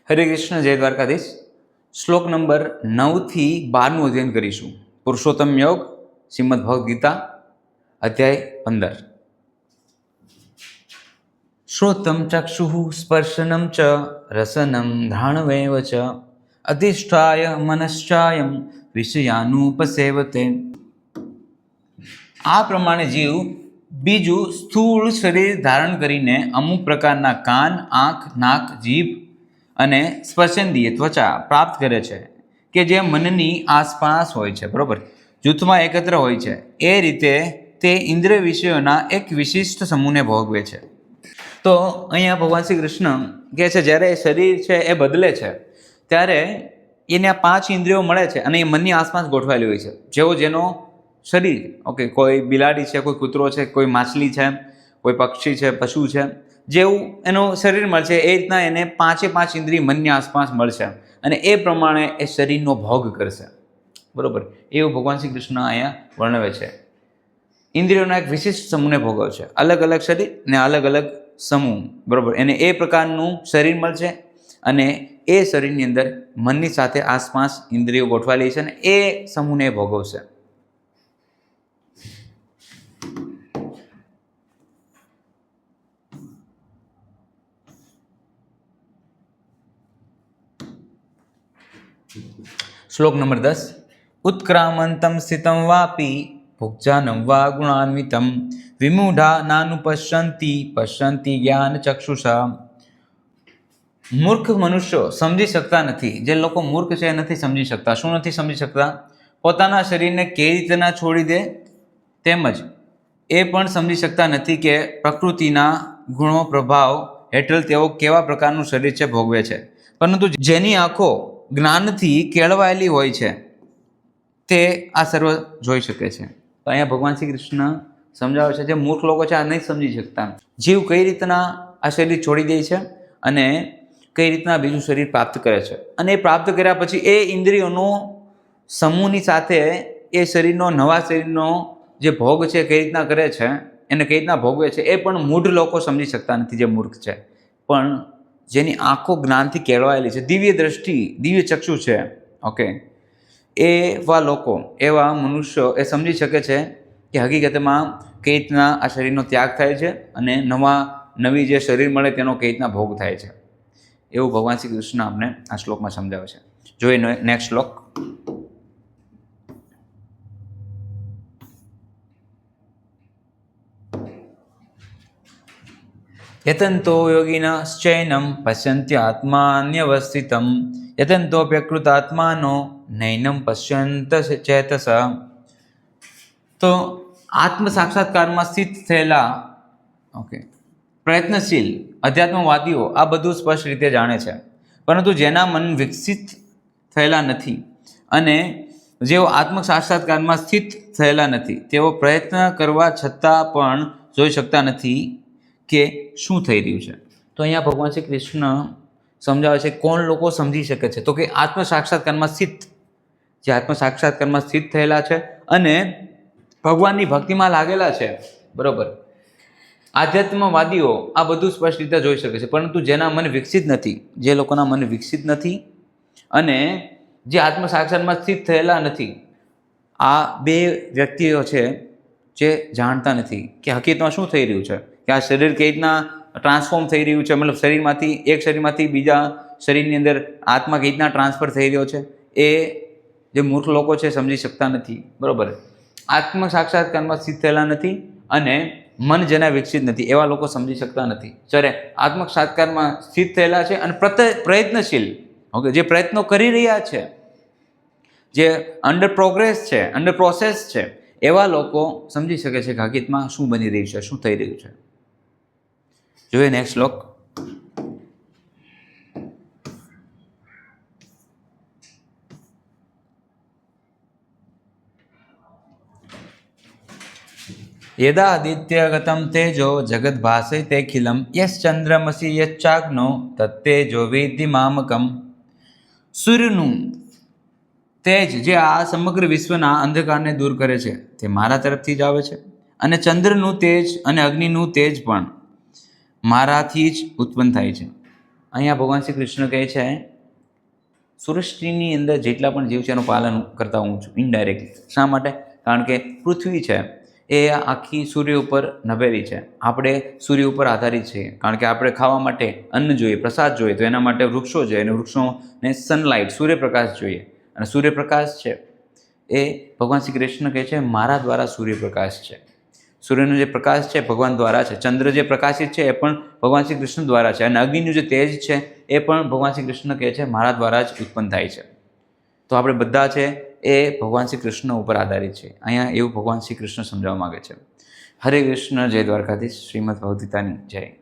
હરે કૃષ્ણ, જય દ્વારકાધીશ. શ્લોક નંબર 9 થી 12 અધ્યયન કરીશું. પુરુષોત્તમ યોગ, શ્રીમદ ભગવદ્ ગીતા, અધ્યાય 15. શ્રોતમ ચક્ષુઃ સ્પર્શનમ ચ રસનમ ધાણવેવ ચ અધિષ્ઠાય મનશ્ચાયમ વિષયાનુપસેવતે. આ પ્રમાણે જીવ બીજું સ્થૂળ શરીર ધારણ કરીને અમુક પ્રકારના કાન, આંખ, નાક, જીભ અને સ્પર્શેન્દ્રિય ત્વચા પ્રાપ્ત કરે છે કે જે મનની આસપાસ હોય છે, બરોબર, જૂથમાં એકત્ર હોય છે. એ રીતે તે ઇન્દ્રિય વિષયોના એક વિશિષ્ટ સમૂહને ભોગવે છે. તો અહીંયા ભગવાન શ્રી કૃષ્ણ કહે છે, જ્યારે શરીર છે એ બદલે છે ત્યારે એને આ 5 ઇન્દ્રિયો મળે છે અને એ મનની આસપાસ ગોઠવાયેલી હોય છે. જેવો જેનો શરીર, ઓકે, કોઈ બિલાડી છે, કોઈ કૂતરો છે, કોઈ માછલી છે, કોઈ પક્ષી છે, પશુ છે, જેવું એનું શરીર મળશે એ રીતના એને 5 ઇન્દ્રિય મનની આસપાસ મળશે અને એ પ્રમાણે એ શરીરનો ભોગ કરશે, બરોબર. એવું ભગવાન શ્રી કૃષ્ણ અહીંયા વર્ણવે છે. ઇન્દ્રિયોના એક વિશિષ્ટ સમૂહને ભોગવે છે, અલગ અલગ શરીર ને અલગ અલગ સમૂહ, બરોબર. એને એ પ્રકારનું શરીર મળશે અને એ શરીરની અંદર મનની સાથે આસપાસ ઇન્દ્રિયો ગોઠવાયેલી છે અને એ સમૂહને ભોગવશે. શ્લોક નંબર 10. ઉત્ક્રામંતમ સ્થિતમ વાપી ભુક્જાનમ વા ગુણાન્વિતમ વિમૂઢા નાનુપશ્યંતિ પશ્યંતિ જ્ઞાન ચક્ષુષા. મૂર્ખ મનુષ્યો સમજી શકતા નથી. જે લોકો મૂર્ખ છે એ નથી સમજી શકતા. શું નથી સમજી શકતા? પોતાના શરીરને કેવી રીતના છોડી દે, તેમજ એ પણ સમજી શકતા નથી કે પ્રકૃતિના ગુણો પ્રભાવ હેઠળ તેઓ કેવા પ્રકારનું શરીર છે ભોગવે છે. પરંતુ જેની આંખો જ્ઞાનથી કેળવાયેલી હોય છે તે આ સર્વ જોઈ શકે છે. તો અહીંયા ભગવાન શ્રી કૃષ્ણ સમજાવે છે જે મૂર્ખ લોકો છે આ નહીં સમજી શકતા. જીવ કઈ રીતના આ શરીર છોડી દે છે અને કઈ રીતના બીજું શરીર પ્રાપ્ત કરે છે, અને એ પ્રાપ્ત કર્યા પછી એ ઇન્દ્રિયોનો સમૂહની સાથે એ શરીરનો, નવા શરીરનો જે ભોગ છે કઈ રીતના કરે છે, એને કઈ રીતના ભોગવે છે, એ પણ મૂઢ લોકો સમજી શકતા નથી, જે મૂર્ખ છે. પણ જેની આંખો જ્ઞાનથી કેળવાયેલી છે, દિવ્ય દ્રષ્ટિ, દિવ્ય ચક્ષુ છે, ઓકે, એવા લોકો, એવા મનુષ્યો એ સમજી શકે છે કે હકીકતમાં કઈ રીતના આ શરીરનો ત્યાગ થાય છે અને નવી જે શરીર મળે તેનો કઈ રીતના ભોગ થાય છે. એવું ભગવાન શ્રી કૃષ્ણ આપણે આ શ્લોકમાં સમજાવે છે. જોઈએ નેક્સ્ટ શ્લોક. યતંતો યોગિનશ્ચૈનમ પશ્યન્ત્ય આત્માન્યવસ્થિતમ યતંતોપ્યકૃત આત્માનો નૈનમ પશ્યંત ચેતસ. તો આત્મ સાક્ષાત્કારમાં સ્થિત થયેલા, ઓકે, પ્રયત્નશીલ અધ્યાત્મવાદીઓ આ બધું સ્પષ્ટ રીતે જાણે છે, પરંતુ જેના મન વિકસિત થયેલા નથી અને જેઓ આત્મ સાક્ષાત્કારમાં સ્થિત થયેલા નથી તેઓ પ્રયત્ન કરવા છતાં પણ જોઈ શકતા નથી કે શું થઈ રહ્યું છે. તો અહીંયા ભગવાન શ્રી કૃષ્ણ સમજાવે છે કોણ લોકો સમજી શકે છે, તો કે આત્મ સાક્ષાત્કારમાં સ્થિત, જે આત્મ સાક્ષાત્કારમાં સ્થિત થયેલા છે અને ભગવાનની ભક્તિમાં લાગેલા છે, બરોબર. આધ્યાત્મવાદીઓ આ બધું સ્પષ્ટ રીતે જોઈ શકે છે, પરંતુ જેના મન વિકસિત નથી, જે લોકોના મન વિકસિત નથી અને જે આત્મ સાક્ષાત્કારમાં સ્થિત થયેલા નથી, આ બે વ્યક્તિઓ છે જે જાણતા નથી કે હકીકતમાં શું થઈ રહ્યું છે, કે આ શરીર કઈ રીતના ટ્રાન્સફોર્મ થઈ રહ્યું છે, મતલબ શરીરમાંથી, એક શરીરમાંથી બીજા શરીરની અંદર આત્મા કઈ રીતના ટ્રાન્સફર થઈ રહ્યો છે, એ જે મૂર્ખ લોકો છે સમજી શકતા નથી, બરોબર. આત્મ સાક્ષાત્કારમાં સ્થિત થયેલા નથી અને મન જેના વિકસિત નથી એવા લોકો સમજી શકતા નથી. જ્યારે આત્મ સાક્ષાત્કારમાં સ્થિત થયેલા છે અને પ્રયત્નશીલ, ઓકે, જે પ્રયત્નો કરી રહ્યા છે, જે અંડર પ્રોગ્રેસ છે, અંડર પ્રોસેસ છે, એવા લોકો સમજી શકે છે કે હકીકતમાં શું બની રહ્યું છે, શું થઈ રહ્યું છે. જોઈએ નેક્સ્ટ શ્લોક. યદા આદિત્યગતમ તેજો જગત ભાસયતેખિલમ યશ્ચંદ્રમસી યચ્ચાગ્નો તત્તેજો વેદ્ધિ મામકમ. સૂર્યનું તેજ જે આ સમગ્ર વિશ્વના અંધકારને દૂર કરે છે તે મારા તરફથી જ આવે છે, અને ચંદ્રનું તેજ અને અગ્નિનું તેજ પણ મારાથી જ ઉત્પન્ન થાય છે. અહીંયા ભગવાન શ્રી કૃષ્ણ કહે છે સૃષ્ટિની અંદર જેટલા પણ જીવ છે એનું પાલન કરતા હું છું ઇનડાયરેક્ટલી. શા માટે? કારણ કે પૃથ્વી છે એ આખી સૂર્ય ઉપર નભેલી છે. આપણે સૂર્ય ઉપર આધારિત છીએ, કારણ કે આપણે ખાવા માટે અન્ન જોઈએ, પ્રસાદ જોઈએ, તો એના માટે વૃક્ષો જોઈએ, અને વૃક્ષોને સનલાઇટ, સૂર્યપ્રકાશ જોઈએ. અને સૂર્યપ્રકાશ છે એ ભગવાન શ્રી કૃષ્ણ કહે છે મારા દ્વારા સૂર્યપ્રકાશ છે. સૂર્યનો જે પ્રકાશ છે ભગવાન દ્વારા છે. ચંદ્ર જે પ્રકાશિત છે એ પણ ભગવાન શ્રી કૃષ્ણ દ્વારા છે. અને અગ્નિનું જે તેજ છે એ પણ ભગવાન શ્રી કૃષ્ણ કહે છે મારા દ્વારા જ ઉત્પન્ન થાય છે. તો આપણે બધા છે એ ભગવાન શ્રી કૃષ્ણ ઉપર આધારિત છે. અહીંયા એવું ભગવાન શ્રી કૃષ્ણ સમજાવવા માગે છે. હરે કૃષ્ણ. જય દ્વારકાધીશ. શ્રીમદ ભગવદ ગીતાની જય.